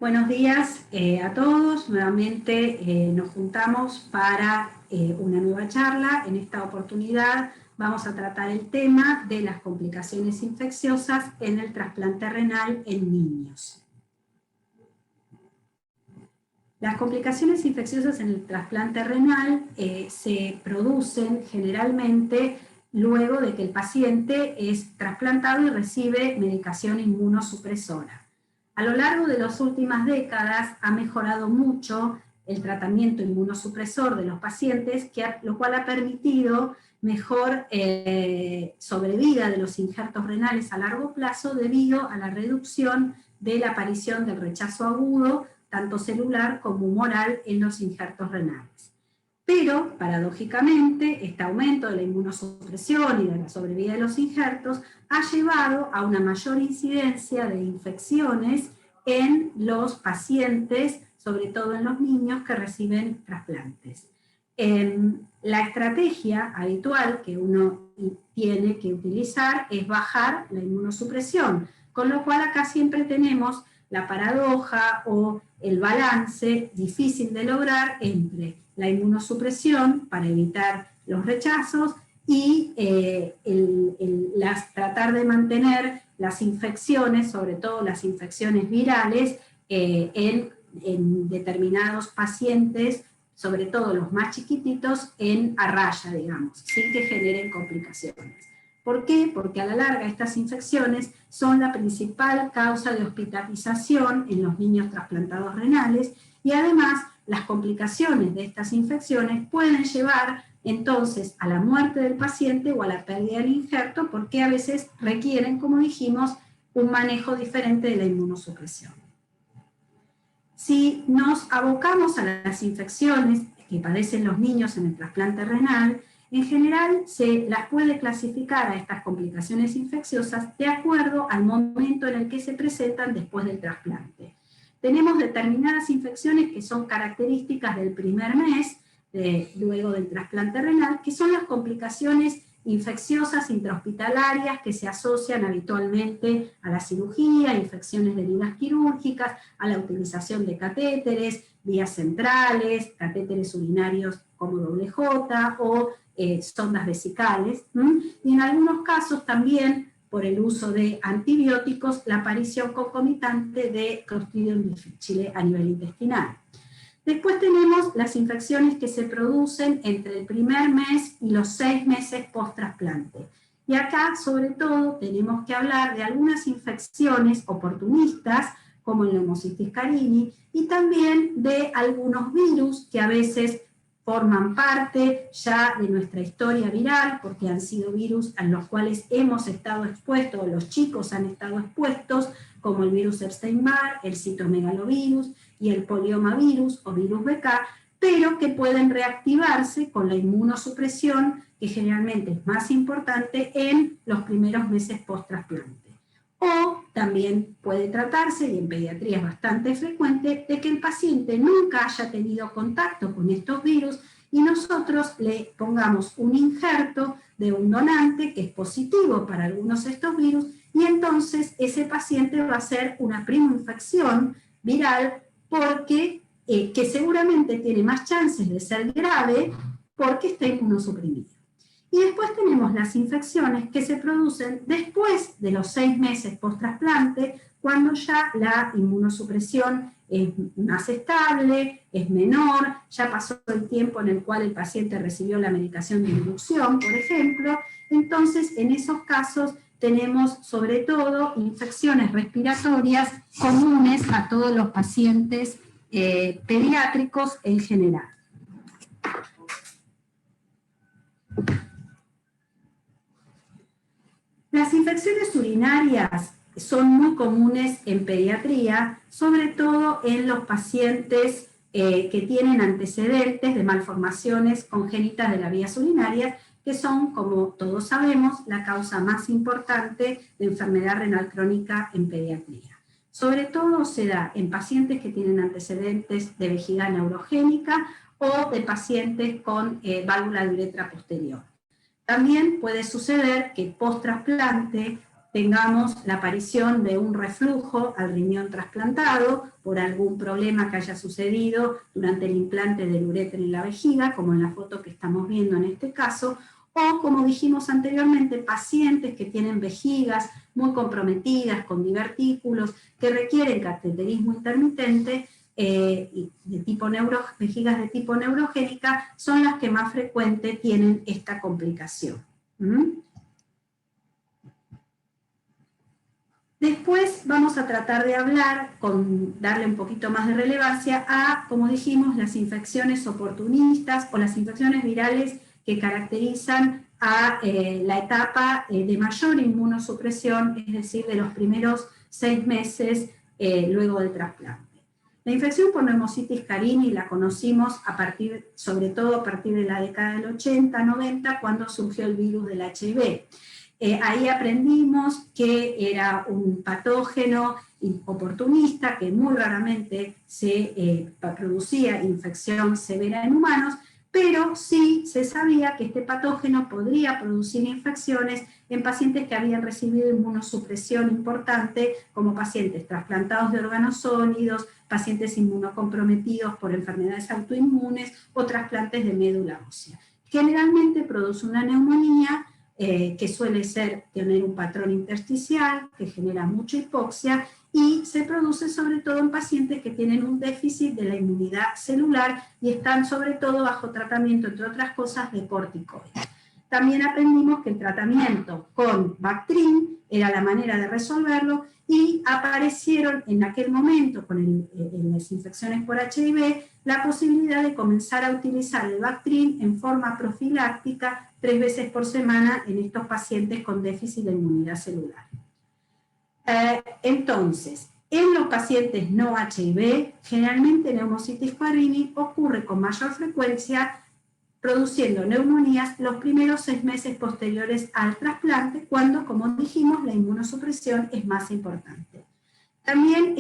Buenos días a todos. Nuevamente nos juntamos para una nueva charla. En esta oportunidad vamos a tratar el tema de las complicaciones infecciosas en el trasplante renal en niños. Las complicaciones infecciosas en el trasplante renal se producen generalmente luego de que el paciente es trasplantado y recibe medicación inmunosupresora. A lo largo de las últimas décadas ha mejorado mucho el tratamiento inmunosupresor de los pacientes, lo cual ha permitido mejor sobrevida de los injertos renales a largo plazo debido a la reducción de la aparición del rechazo agudo, tanto celular como humoral, en los injertos renales. Pero, paradójicamente, este aumento de la inmunosupresión y de la sobrevida de los injertos ha llevado a una mayor incidencia de infecciones en los pacientes, sobre todo en los niños que reciben trasplantes. La estrategia habitual que uno tiene que utilizar es bajar la inmunosupresión, con lo cual acá siempre tenemos la paradoja o el balance difícil de lograr entre la inmunosupresión para evitar los rechazos y tratar de mantener las infecciones, sobre todo las infecciones virales, en determinados pacientes, sobre todo los más chiquititos, a raya, digamos, sin que generen complicaciones. ¿Por qué? Porque a la larga estas infecciones son la principal causa de hospitalización en los niños trasplantados renales y además las complicaciones de estas infecciones pueden llevar entonces a la muerte del paciente o a la pérdida del injerto, porque a veces requieren, como dijimos, un manejo diferente de la inmunosupresión. Si nos abocamos a las infecciones que padecen los niños en el trasplante renal, en general se las puede clasificar a estas complicaciones infecciosas de acuerdo al momento en el que se presentan después del trasplante. Tenemos determinadas infecciones que son características del primer mes, luego del trasplante renal, que son las complicaciones infecciosas intrahospitalarias que se asocian habitualmente a la cirugía, infecciones de heridas quirúrgicas, a la utilización de catéteres, vías centrales, catéteres urinarios como WJ o sondas vesicales, y en algunos casos también por el uso de antibióticos, la aparición concomitante de Clostridium difficile a nivel intestinal. Después tenemos las infecciones que se producen entre el primer mes y los 6 meses post-trasplante. Y acá, sobre todo, tenemos que hablar de algunas infecciones oportunistas, como el Pneumocystis carini, y también de algunos virus que a veces forman parte ya de nuestra historia viral, porque han sido virus a los cuales hemos estado expuestos, o los chicos han estado expuestos, como el virus Epstein-Barr, el citomegalovirus y el poliomavirus o virus BK, pero que pueden reactivarse con la inmunosupresión, que generalmente es más importante en los primeros meses post-trasplante. O también puede tratarse, y en pediatría es bastante frecuente, de que el paciente nunca haya tenido contacto con estos virus y nosotros le pongamos un injerto de un donante que es positivo para algunos de estos virus, y entonces ese paciente va a ser una primoinfección viral porque, que seguramente tiene más chances de ser grave porque está inmunosuprimido. Y después tenemos las infecciones que se producen después de los 6 meses post-trasplante, cuando ya la inmunosupresión es más estable, es menor, ya pasó el tiempo en el cual el paciente recibió la medicación de inducción, por ejemplo. Entonces, en esos casos tenemos sobre todo infecciones respiratorias comunes a todos los pacientes pediátricos en general. Las infecciones urinarias son muy comunes en pediatría, sobre todo en los pacientes que tienen antecedentes de malformaciones congénitas de las vías urinarias, que son, como todos sabemos, la causa más importante de enfermedad renal crónica en pediatría. Sobre todo se da en pacientes que tienen antecedentes de vejiga neurogénica o de pacientes con válvula de uretra posterior. También puede suceder que post-trasplante tengamos la aparición de un reflujo al riñón trasplantado por algún problema que haya sucedido durante el implante del uréter en la vejiga, como en la foto que estamos viendo en este caso, o como dijimos anteriormente, pacientes que tienen vejigas muy comprometidas con divertículos, que requieren cateterismo intermitente, vejigas de tipo neurogénica, son las que más frecuente tienen esta complicación. Después vamos a tratar de hablar, darle un poquito más de relevancia a, como dijimos, las infecciones oportunistas o las infecciones virales que caracterizan a la etapa de mayor inmunosupresión, es decir, de los primeros 6 meses luego del trasplante. La infección por Pneumocystis carini la conocimos sobre todo a partir de la década del 80, 90, cuando surgió el virus del HIV. Ahí aprendimos que era un patógeno oportunista que muy raramente se producía infección severa en humanos, pero sí se sabía que este patógeno podría producir infecciones en pacientes que habían recibido inmunosupresión importante, como pacientes trasplantados de órganos sólidos, pacientes inmunocomprometidos por enfermedades autoinmunes o trasplantes de médula ósea. Generalmente produce una neumonía que suele tener un patrón intersticial, que genera mucha hipoxia, y se produce sobre todo en pacientes que tienen un déficit de la inmunidad celular y están sobre todo bajo tratamiento, entre otras cosas, de corticoides. También aprendimos que el tratamiento con Bactrim era la manera de resolverlo, y aparecieron en aquel momento, en las infecciones por HIV, la posibilidad de comenzar a utilizar el Bactrim en forma profiláctica 3 veces por semana en estos pacientes con déficit de inmunidad celular. Entonces, en los pacientes no HIV, generalmente Pneumocystis carini ocurre con mayor frecuencia, produciendo neumonías los primeros 6 meses posteriores al trasplante, cuando, como dijimos, la inmunosupresión es más importante. También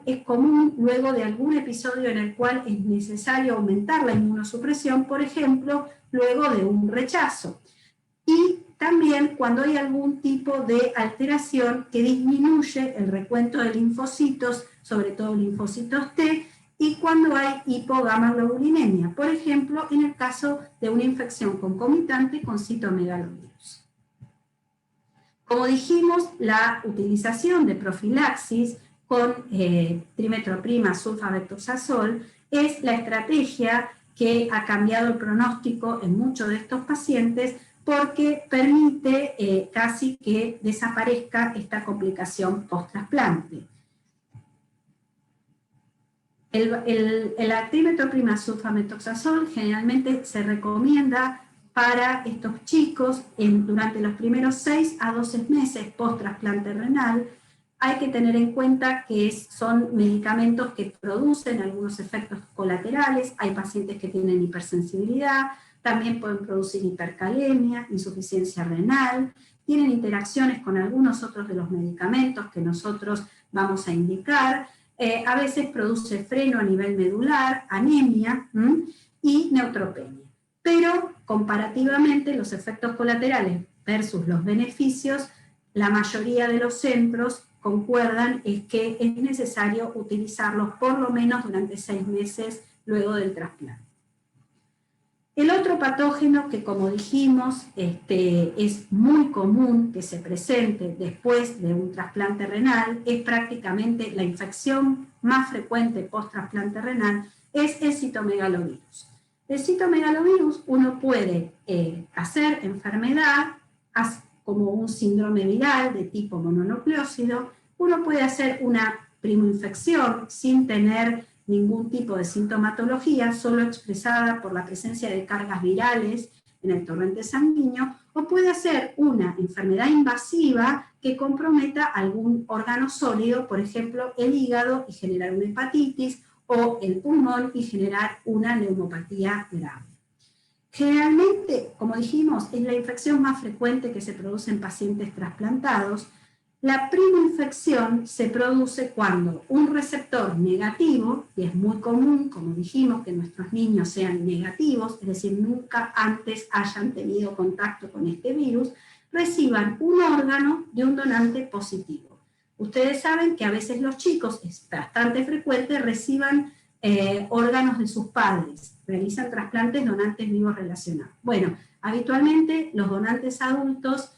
es común luego de algún episodio en el cual es necesario aumentar la inmunosupresión, por ejemplo, luego de un rechazo. Y también cuando hay algún tipo de alteración que disminuye el recuento de linfocitos, sobre todo linfocitos T, y cuando hay hipogamaglobulinemia, por ejemplo, en el caso de una infección concomitante con citomegalovirus. Como dijimos, la utilización de profilaxis con trimetoprima sulfametoxazol es la estrategia que ha cambiado el pronóstico en muchos de estos pacientes, porque permite casi que desaparezca esta complicación post-trasplante. La trimetoprima sulfametoxazol generalmente se recomienda para estos chicos durante los primeros 6 a 12 meses post-trasplante renal. Hay que tener en cuenta que son medicamentos que producen algunos efectos colaterales. Hay pacientes que tienen hipersensibilidad, también pueden producir hipercalemia, insuficiencia renal, tienen interacciones con algunos otros de los medicamentos que nosotros vamos a indicar. A veces produce freno a nivel medular, anemia y neutropenia. Pero comparativamente los efectos colaterales versus los beneficios, la mayoría de los centros concuerdan es que es necesario utilizarlos por lo menos durante 6 meses luego del trasplante. El otro patógeno que, como dijimos, es muy común que se presente después de un trasplante renal, es prácticamente la infección más frecuente post-trasplante renal, es el citomegalovirus. El citomegalovirus uno puede hacer enfermedad como un síndrome viral de tipo mononucleósido, uno puede hacer una primoinfección sin tener ningún tipo de sintomatología, solo expresada por la presencia de cargas virales en el torrente sanguíneo, o puede hacer una enfermedad invasiva que comprometa algún órgano sólido, por ejemplo el hígado, y generar una hepatitis, o el pulmón y generar una neumopatía grave. Generalmente, como dijimos, es la infección más frecuente que se produce en pacientes trasplantados. La primoinfección se produce cuando un receptor negativo, y es muy común, como dijimos, que nuestros niños sean negativos, es decir, nunca antes hayan tenido contacto con este virus, reciban un órgano de un donante positivo. Ustedes saben que a veces los chicos, es bastante frecuente, reciban órganos de sus padres, realizan trasplantes donantes vivos relacionados. Bueno, habitualmente los donantes adultos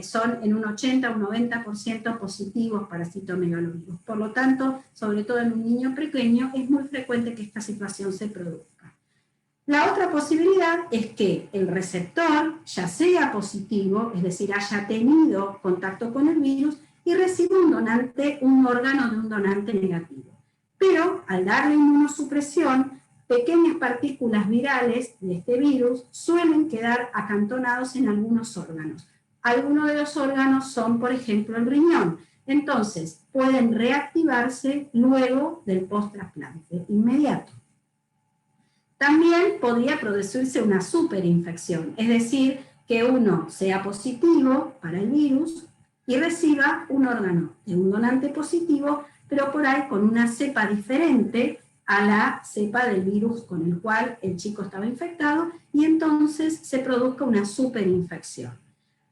son en un 80 o un 90% positivos para citomegalovirus. Por lo tanto, sobre todo en un niño pequeño, es muy frecuente que esta situación se produzca. La otra posibilidad es que el receptor ya sea positivo, es decir, haya tenido contacto con el virus y reciba un órgano de un donante negativo. Pero al darle inmunosupresión, pequeñas partículas virales de este virus suelen quedar acantonados en algunos órganos. Algunos de los órganos son, por ejemplo, el riñón. Entonces, pueden reactivarse luego del post-trasplante inmediato. También podría producirse una superinfección, es decir, que uno sea positivo para el virus y reciba un órgano de un donante positivo, pero por ahí con una cepa diferente a la cepa del virus con el cual el chico estaba infectado, y entonces se produzca una superinfección.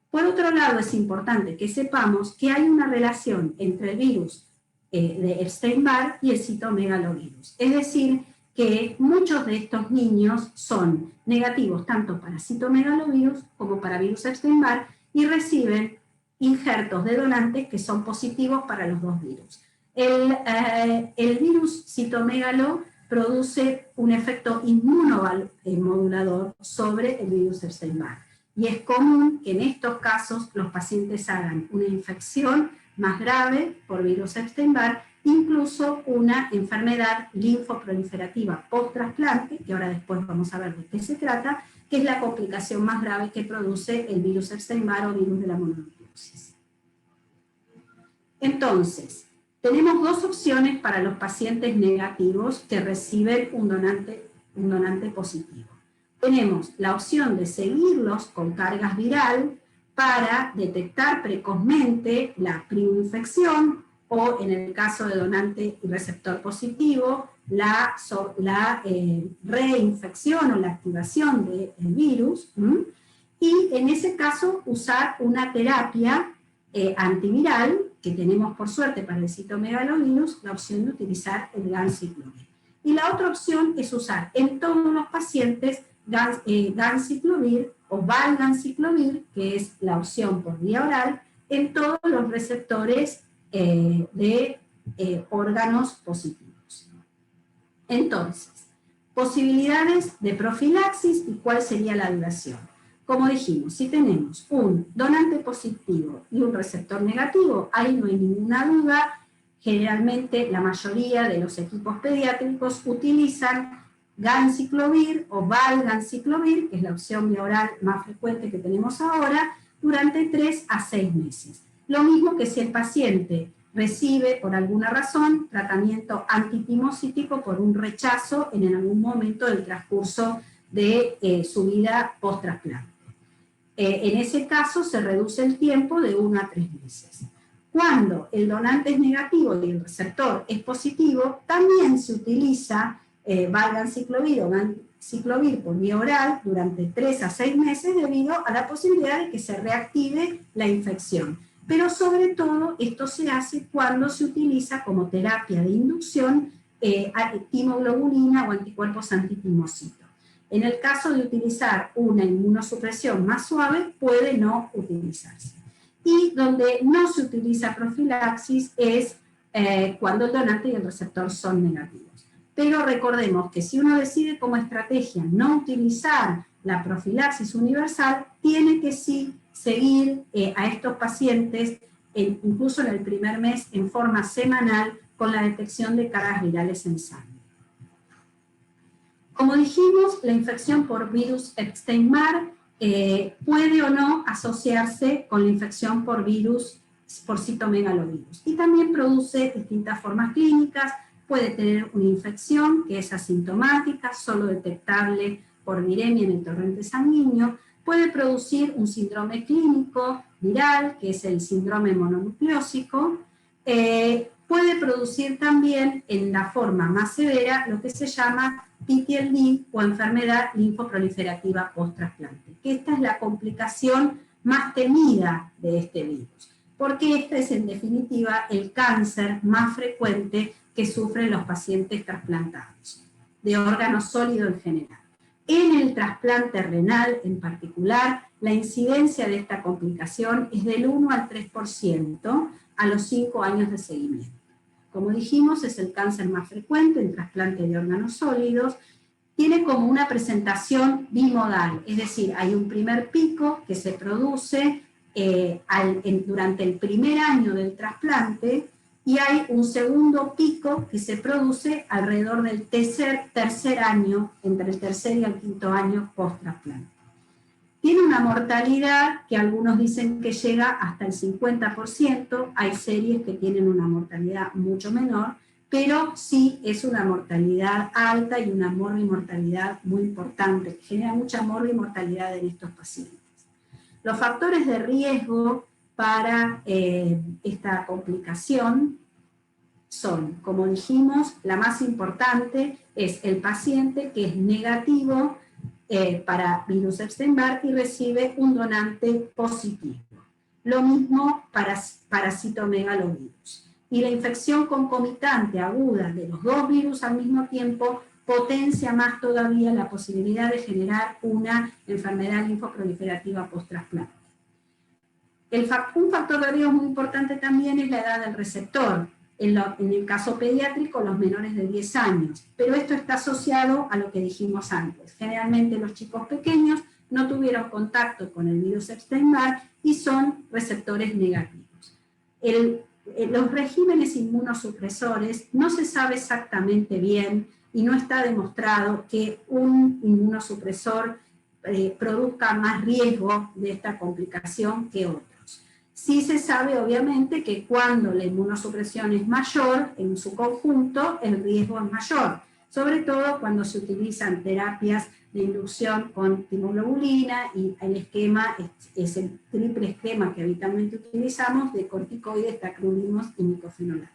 Por otro lado, es importante que sepamos que hay una relación entre el virus de Epstein-Barr y el citomegalovirus. Es decir, que muchos de estos niños son negativos tanto para citomegalovirus como para virus Epstein-Barr y reciben injertos de donantes que son positivos para los dos virus. El virus citomegalo produce un efecto inmunomodulador sobre el virus Epstein-Barr. Y es común que en estos casos los pacientes hagan una infección más grave por virus Epstein-Barr, incluso una enfermedad linfoproliferativa post-trasplante, que ahora después vamos a ver de qué se trata, que es la complicación más grave que produce el virus Epstein-Barr o virus de la mononucleosis. Entonces, tenemos dos opciones para los pacientes negativos que reciben un donante positivo. Tenemos la opción de seguirlos con cargas viral para detectar precozmente la primoinfección o, en el caso de donante y receptor positivo, la reinfección o la activación del virus, y en ese caso usar una terapia antiviral, que tenemos por suerte para el citomegalovirus, la opción de utilizar el ganciclovir. Y la otra opción es usar en todos los pacientes ganciclovir o valganciclovir, que es la opción por vía oral, en todos los receptores de órganos positivos. Entonces, posibilidades de profilaxis y cuál sería la duración. Como dijimos, si tenemos un donante positivo y un receptor negativo, ahí no hay ninguna duda. Generalmente la mayoría de los equipos pediátricos utilizan ganciclovir o valganciclovir, que es la opción vía oral más frecuente que tenemos ahora, durante 3 a 6 meses. Lo mismo que si el paciente recibe por alguna razón tratamiento antitimocítico por un rechazo en algún momento del transcurso de su vida post-trasplante. En ese caso se reduce el tiempo de 1 a 3 meses. Cuando el donante es negativo y el receptor es positivo, también se utiliza valganciclovir o ganciclovir por vía oral durante 3 a 6 meses debido a la posibilidad de que se reactive la infección. Pero sobre todo esto se hace cuando se utiliza como terapia de inducción timoglobulina o anticuerpos antitimocito. En el caso de utilizar una inmunosupresión más suave, puede no utilizarse. Y donde no se utiliza profilaxis es cuando el donante y el receptor son negativos. Pero recordemos que si uno decide como estrategia no utilizar la profilaxis universal, tiene que sí seguir a estos pacientes, incluso en el primer mes, en forma semanal, con la detección de cargas virales en sangre. Como dijimos, la infección por virus Epstein-Barr puede o no asociarse con la infección por citomegalovirus. Y también produce distintas formas clínicas. Puede tener una infección que es asintomática, solo detectable por viremia en el torrente sanguíneo. Puede producir un síndrome clínico viral, que es el síndrome mononucleósico. Puede producir también, en la forma más severa, lo que se llama PTLD o enfermedad linfoproliferativa post-trasplante, que esta es la complicación más temida de este virus, porque este es en definitiva el cáncer más frecuente que sufren los pacientes trasplantados, de órganos sólidos en general. En el trasplante renal en particular, la incidencia de esta complicación es del 1 al 3% a los 5 años de seguimiento. Como dijimos, es el cáncer más frecuente en trasplante de órganos sólidos. Tiene como una presentación bimodal, es decir, hay un primer pico que se produce durante el primer año del trasplante y hay un segundo pico que se produce alrededor del tercer año, entre el tercer y el quinto año post-trasplante. Tiene una mortalidad que algunos dicen que llega hasta el 50%, hay series que tienen una mortalidad mucho menor, pero sí es una mortalidad alta y una morbimortalidad muy importante, que genera mucha morbimortalidad en estos pacientes. Los factores de riesgo para esta complicación son, como dijimos, la más importante es el paciente que es negativo para virus Epstein-Barr y recibe un donante positivo. Lo mismo para citomegalovirus. Y la infección concomitante aguda de los dos virus al mismo tiempo potencia más todavía la posibilidad de generar una enfermedad linfoproliferativa post-trasplante. Un factor de riesgo muy importante también es la edad del receptor. En el caso pediátrico, los menores de 10 años. Pero esto está asociado a lo que dijimos antes. Generalmente los chicos pequeños no tuvieron contacto con el virus Epstein-Barr y son receptores negativos. Los regímenes inmunosupresores no se sabe exactamente bien y no está demostrado que un inmunosupresor produzca más riesgo de esta complicación que otros. Sí se sabe, obviamente, que cuando la inmunosupresión es mayor, en su conjunto, el riesgo es mayor, sobre todo cuando se utilizan terapias de inducción con timoglobulina y el esquema es el triple esquema que habitualmente utilizamos de corticoides, tacrolimus y micofenolato.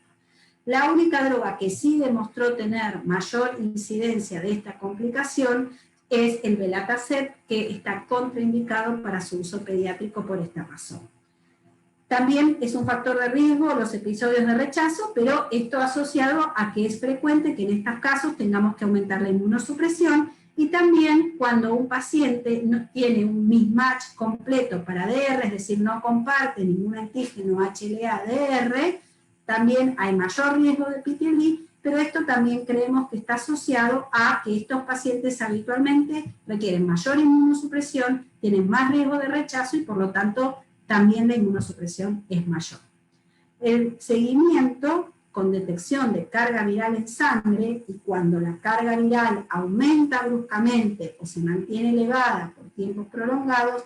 La única droga que sí demostró tener mayor incidencia de esta complicación es el belatacept, que está contraindicado para su uso pediátrico por esta razón. También es un factor de riesgo los episodios de rechazo, pero esto asociado a que es frecuente que en estos casos tengamos que aumentar la inmunosupresión y también cuando un paciente no tiene un mismatch completo para ADR, es decir, no comparte ningún antígeno HLA-ADR, también hay mayor riesgo de PTLD, pero esto también creemos que está asociado a que estos pacientes habitualmente requieren mayor inmunosupresión, tienen más riesgo de rechazo y por lo tanto también la inmunosupresión es mayor. El seguimiento con detección de carga viral en sangre y cuando la carga viral aumenta bruscamente o se mantiene elevada por tiempos prolongados,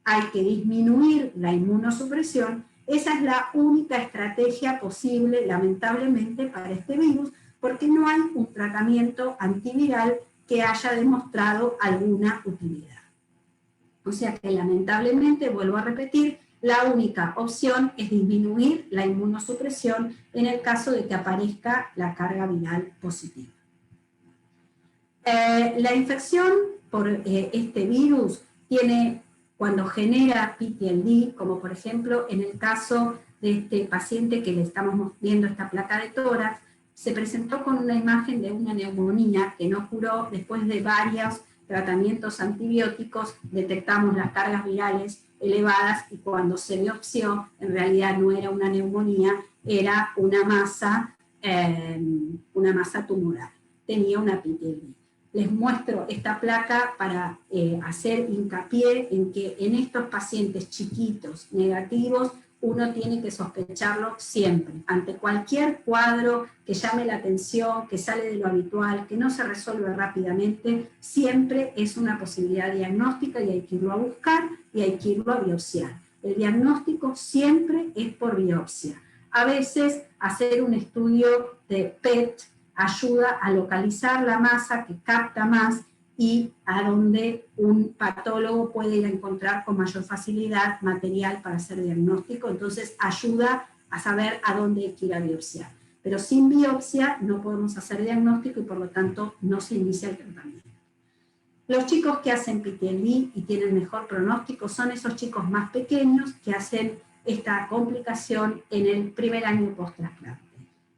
hay que disminuir la inmunosupresión. Esa es la única estrategia posible, lamentablemente, para este virus, porque no hay un tratamiento antiviral que haya demostrado alguna utilidad. O sea que lamentablemente, vuelvo a repetir, la única opción es disminuir la inmunosupresión en el caso de que aparezca la carga viral positiva. La infección por este virus tiene, cuando genera PTLD, como por ejemplo en el caso de este paciente que le estamos viendo esta placa de tórax, se presentó con una imagen de una neumonía que no curó después de varios tratamientos antibióticos, detectamos las cargas virales elevadas y cuando se biopsió, en realidad no era una neumonía, era una masa tumoral, tenía una PTLD. Les muestro esta placa para hacer hincapié en que en estos pacientes chiquitos, negativos, uno tiene que sospecharlo siempre. Ante cualquier cuadro que llame la atención, que sale de lo habitual, que no se resuelve rápidamente, siempre es una posibilidad diagnóstica y hay que irlo a buscar y hay que irlo a biopsiar. El diagnóstico siempre es por biopsia. A veces hacer un estudio de PET ayuda a localizar la masa que capta más y a donde un patólogo puede ir a encontrar con mayor facilidad material para hacer diagnóstico, entonces ayuda a saber a dónde hay que ir a biopsiar. Pero sin biopsia no podemos hacer diagnóstico y por lo tanto no se inicia el tratamiento. Los chicos que hacen PTLD y tienen mejor pronóstico son esos chicos más pequeños que hacen esta complicación en el primer año post-trasplante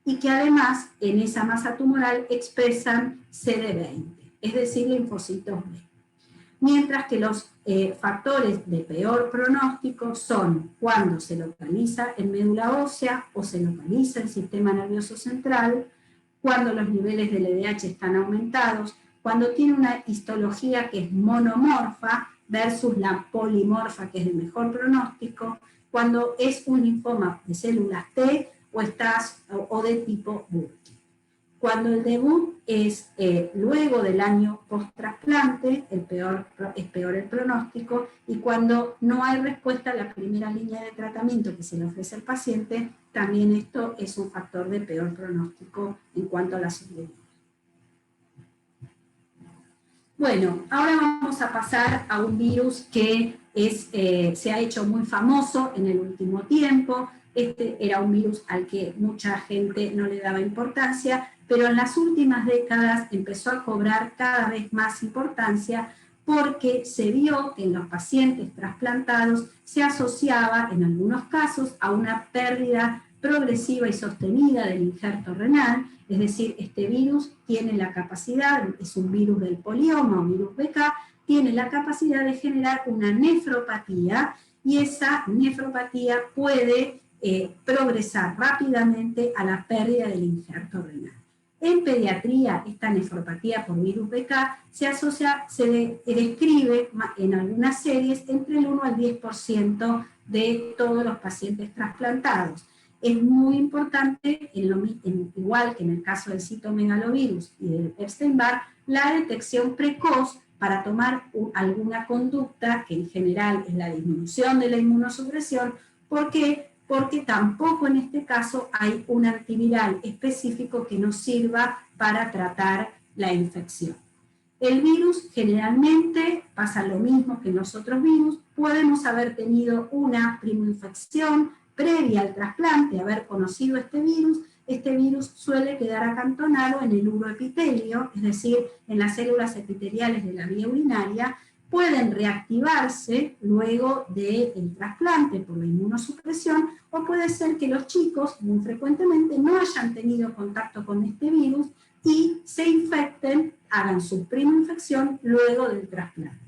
y que además en esa masa tumoral expresan CD20, es decir, linfocitos B. Mientras que los factores de peor pronóstico son cuando se localiza en médula ósea o se localiza el sistema nervioso central, cuando los niveles del LDH están aumentados, cuando tiene una histología que es monomorfa versus la polimorfa, que es el mejor pronóstico, cuando es un linfoma de células T o de tipo Burkitt. Cuando el debut es luego del año post-trasplante, es peor el pronóstico, y cuando no hay respuesta a la primera línea de tratamiento que se le ofrece al paciente, también esto es un factor de peor pronóstico en cuanto a la sobrevivencia. Bueno, ahora vamos a pasar a un virus que se ha hecho muy famoso en el último tiempo. Este era un virus al que mucha gente no le daba importancia, pero en las últimas décadas empezó a cobrar cada vez más importancia porque se vio que en los pacientes trasplantados se asociaba en algunos casos a una pérdida progresiva y sostenida del injerto renal, es decir, este virus tiene la capacidad, es un virus del polioma o virus BK, tiene la capacidad de generar una nefropatía y esa nefropatía puede progresar rápidamente a la pérdida del injerto renal. En pediatría, esta nefropatía por virus BK se describe en algunas series entre el 1 al 10% de todos los pacientes trasplantados. Es muy importante, igual que en el caso del citomegalovirus y del Epstein-Barr, la detección precoz para tomar alguna conducta, que en general es la disminución de la inmunosupresión. ¿Por qué? Porque tampoco en este caso hay un antiviral específico que nos sirva para tratar la infección. El virus generalmente pasa lo mismo que en los otros virus, podemos haber tenido una primoinfección previa al trasplante, haber conocido este virus suele quedar acantonado en el uroepitelio, es decir, en las células epiteliales de la vía urinaria, pueden reactivarse luego del trasplante por la inmunosupresión, o puede ser que los chicos muy frecuentemente no hayan tenido contacto con este virus y se infecten, hagan su primoinfección luego del trasplante,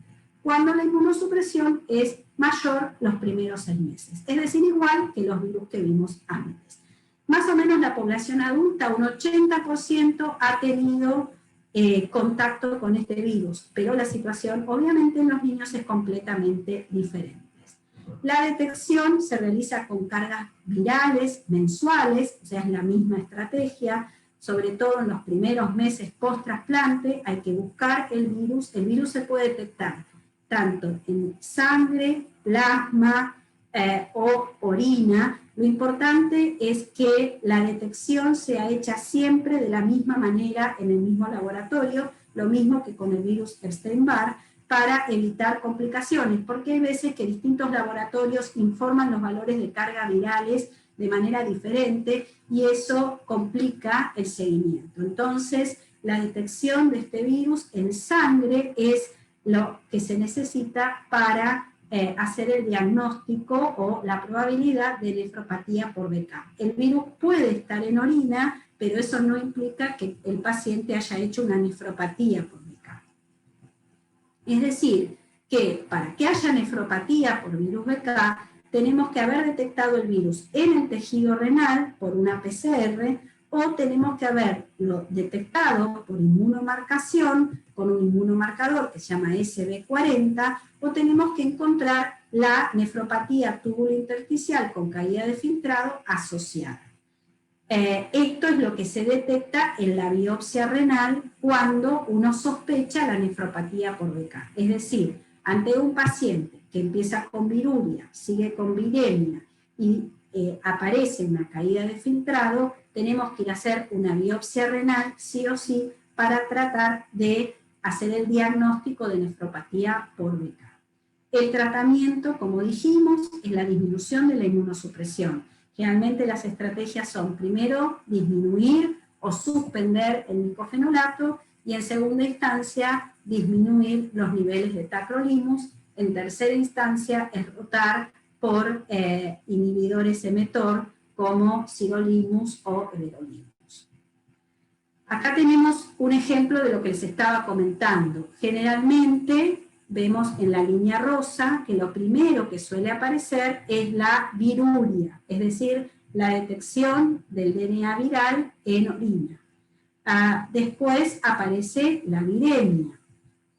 cuando la inmunosupresión es mayor los primeros 6 meses, es decir, igual que los virus que vimos antes. Más o menos la población adulta, un 80% ha tenido contacto con este virus, pero la situación obviamente en los niños es completamente diferente. La detección se realiza con cargas virales mensuales, o sea, es la misma estrategia, sobre todo en los primeros meses post-trasplante hay que buscar el virus se puede detectar tanto en sangre, plasma o orina. Lo importante es que la detección sea hecha siempre de la misma manera en el mismo laboratorio, lo mismo que con el virus Epstein-Barr, para evitar complicaciones, porque hay veces que distintos laboratorios informan los valores de carga virales de manera diferente y eso complica el seguimiento. Entonces, la detección de este virus en sangre es lo que se necesita para hacer el diagnóstico o la probabilidad de nefropatía por BK. El virus puede estar en orina, pero eso no implica que el paciente haya hecho una nefropatía por BK. Es decir, que para que haya nefropatía por virus BK, tenemos que haber detectado el virus en el tejido renal por una PCR, o tenemos que haberlo detectado por inmunomarcación, con un inmunomarcador que se llama SB40, o tenemos que encontrar la nefropatía túbulo-intersticial con caída de filtrado asociada. Esto es lo que se detecta en la biopsia renal cuando uno sospecha la nefropatía por BK. Es decir, ante un paciente que empieza con viruria, sigue con viremia y aparece una caída de filtrado, tenemos que ir a hacer una biopsia renal, sí o sí, para tratar de hacer el diagnóstico de nefropatía por BK. El tratamiento, como dijimos, es la disminución de la inmunosupresión. Generalmente las estrategias son, primero, disminuir o suspender el micofenolato y en segunda instancia disminuir los niveles de tacrolimus, en tercera instancia es rotar por inhibidores mTOR como sirolimus o everolimus. Acá tenemos un ejemplo de lo que les estaba comentando. Generalmente vemos en la línea rosa que lo primero que suele aparecer es la viruria, es decir, la detección del DNA viral en orina. Después aparece la viremia.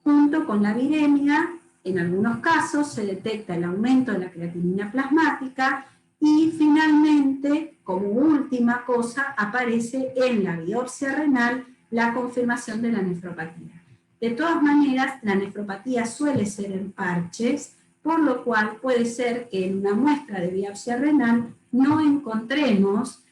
Junto con la viremia, en algunos casos se detecta el aumento de la creatinina plasmática y finalmente, como última cosa, aparece en la biopsia renal la confirmación de la nefropatía. De todas maneras, la nefropatía suele ser en parches, por lo cual puede ser que en una muestra de biopsia renal no encontremos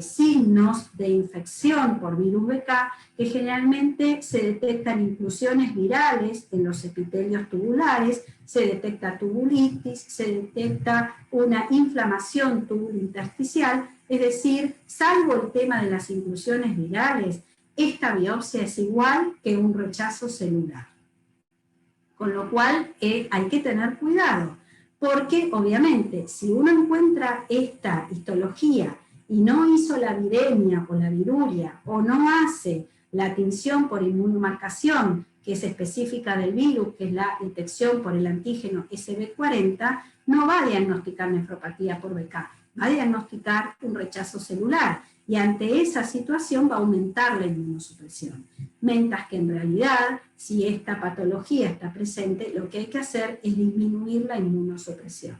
signos de infección por virus BK, que generalmente se detectan inclusiones virales en los epitelios tubulares, se detecta tubulitis, se detecta una inflamación tubulointersticial, es decir, salvo el tema de las inclusiones virales, esta biopsia es igual que un rechazo celular. Con lo cual hay que tener cuidado, porque obviamente si uno encuentra esta histología y no hizo la viremia o la viruria, o no hace la tinción por inmunomarcación, que es específica del virus, que es la detección por el antígeno SB40, no va a diagnosticar nefropatía por BK, va a diagnosticar un rechazo celular, y ante esa situación va a aumentar la inmunosupresión. Mientras que en realidad, si esta patología está presente, lo que hay que hacer es disminuir la inmunosupresión.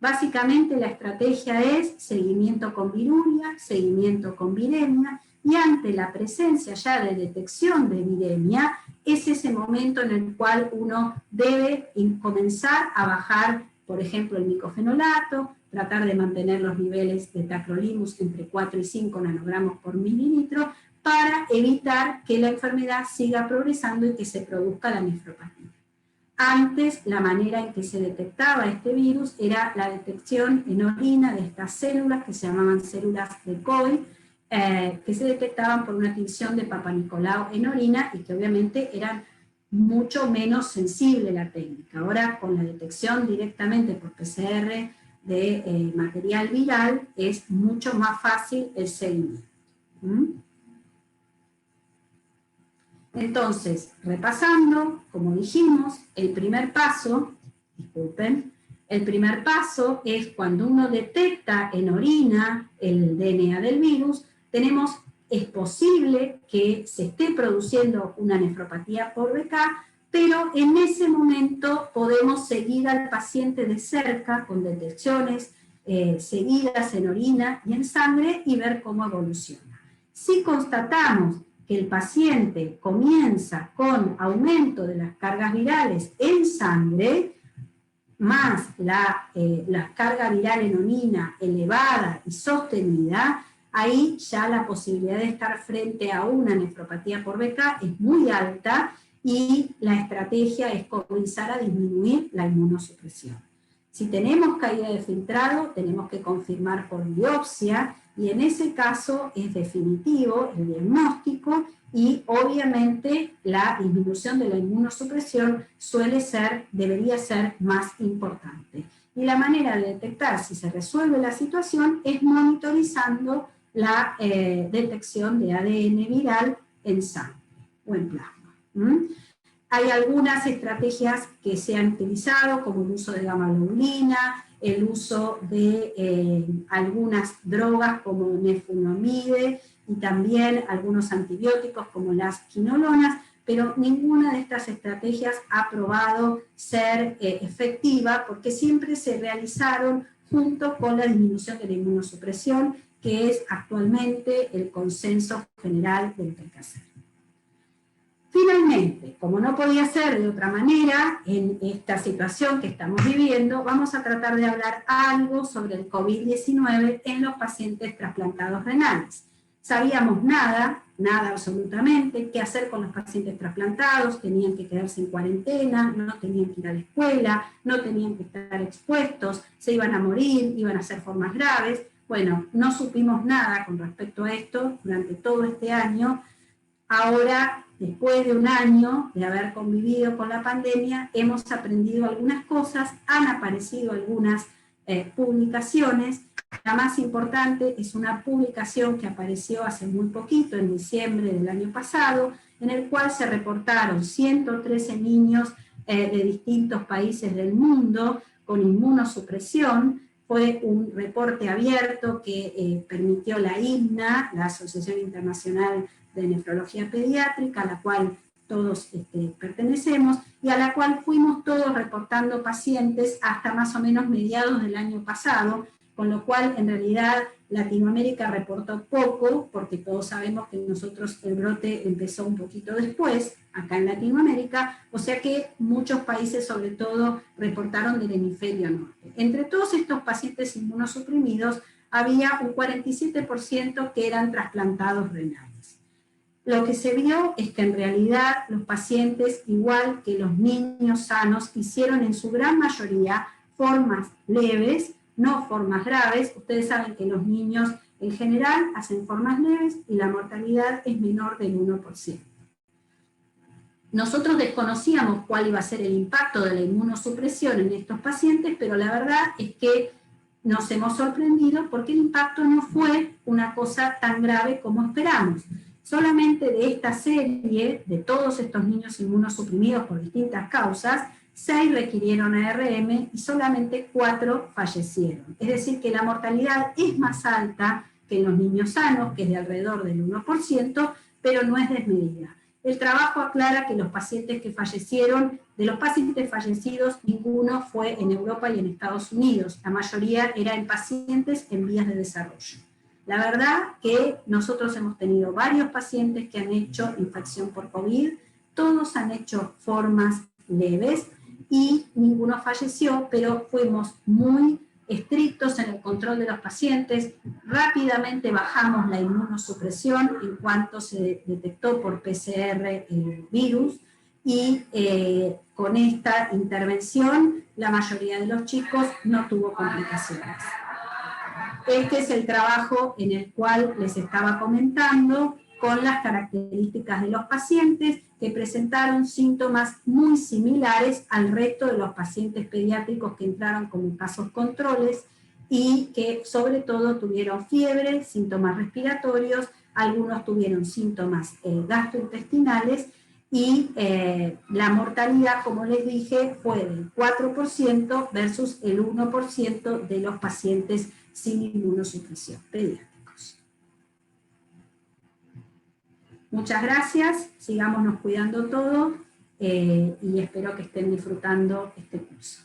Básicamente la estrategia es seguimiento con viruria, seguimiento con viremia, y ante la presencia ya de detección de viremia, es ese momento en el cual uno debe comenzar a bajar, por ejemplo, el micofenolato, tratar de mantener los niveles de tacrolimus entre 4 y 5 nanogramos por mililitro, para evitar que la enfermedad siga progresando y que se produzca la nefropatía. Antes, la manera en que se detectaba este virus era la detección en orina de estas células, que se llamaban células decoy, que se detectaban por una tinción de Papa Nicolau en orina, y que obviamente eran mucho menos sensible la técnica. Ahora, con la detección directamente por PCR de material viral, es mucho más fácil el seguimiento. Entonces, repasando, como dijimos, el primer paso es cuando uno detecta en orina el DNA del virus, es posible que se esté produciendo una nefropatía por BK, pero en ese momento podemos seguir al paciente de cerca con detecciones seguidas en orina y en sangre y ver cómo evoluciona. Si constatamos que el paciente comienza con aumento de las cargas virales en sangre, más la carga viral en orina elevada y sostenida, ahí ya la posibilidad de estar frente a una nefropatía por BK es muy alta, y la estrategia es comenzar a disminuir la inmunosupresión. Si tenemos caída de filtrado, tenemos que confirmar por biopsia, y en ese caso es definitivo el diagnóstico, y obviamente la disminución de la inmunosupresión debería ser más importante. Y la manera de detectar si se resuelve la situación es monitorizando la detección de ADN viral en sangre o en plasma. Hay algunas estrategias que se han utilizado, como el uso de gamma-globulina, el uso de algunas drogas como nefumamide, y también algunos antibióticos como las quinolonas, pero ninguna de estas estrategias ha probado ser efectiva, porque siempre se realizaron junto con la disminución de la inmunosupresión, que es actualmente el consenso general del que hay que hacer. Finalmente, como no podía ser de otra manera, en esta situación que estamos viviendo, vamos a tratar de hablar algo sobre el COVID-19 en los pacientes trasplantados renales. Sabíamos nada absolutamente, qué hacer con los pacientes trasplantados, tenían que quedarse en cuarentena, no tenían que ir a la escuela, no tenían que estar expuestos, se iban a morir, iban a ser formas graves. Bueno, no supimos nada con respecto a esto durante todo este año. Ahora después de un año de haber convivido con la pandemia, hemos aprendido algunas cosas, han aparecido algunas publicaciones. La más importante es una publicación que apareció hace muy poquito, en diciembre del año pasado, en el cual se reportaron 113 niños de distintos países del mundo con inmunosupresión. Fue un reporte abierto que permitió la INNA, la Asociación Internacional de Nefrología Pediátrica, a la cual todos pertenecemos, y a la cual fuimos todos reportando pacientes hasta más o menos mediados del año pasado, con lo cual en realidad Latinoamérica reportó poco, porque todos sabemos que nosotros el brote empezó un poquito después, acá en Latinoamérica, o sea que muchos países sobre todo reportaron del hemisferio norte. Entre todos estos pacientes inmunosuprimidos había un 47% que eran trasplantados renales. Lo que se vio es que en realidad los pacientes, igual que los niños sanos, hicieron en su gran mayoría formas leves, no formas graves. Ustedes saben que los niños en general hacen formas leves y la mortalidad es menor del 1%. Nosotros desconocíamos cuál iba a ser el impacto de la inmunosupresión en estos pacientes, pero la verdad es que nos hemos sorprendido porque el impacto no fue una cosa tan grave como esperamos. Solamente de esta serie, de todos estos niños inmunosuprimidos por distintas causas, 6 requirieron ARM y solamente 4 fallecieron. Es decir, que la mortalidad es más alta que en los niños sanos, que es de alrededor del 1%, pero no es desmedida. El trabajo aclara que los pacientes que fallecieron, de los pacientes fallecidos, ninguno fue en Europa y en Estados Unidos. La mayoría era en pacientes en vías de desarrollo. La verdad que nosotros hemos tenido varios pacientes que han hecho infección por COVID, todos han hecho formas leves y ninguno falleció, pero fuimos muy estrictos en el control de los pacientes, rápidamente bajamos la inmunosupresión en cuanto se detectó por PCR el virus, y con esta intervención la mayoría de los chicos no tuvo complicaciones. Este es el trabajo en el cual les estaba comentando, con las características de los pacientes que presentaron síntomas muy similares al resto de los pacientes pediátricos que entraron como casos controles y que sobre todo tuvieron fiebre, síntomas respiratorios, algunos tuvieron síntomas gastrointestinales y la mortalidad, como les dije, fue del 4% versus el 1% de los pacientes sin inmunosupresión pediátricos. Muchas gracias, sigámonos cuidando todos y espero que estén disfrutando este curso.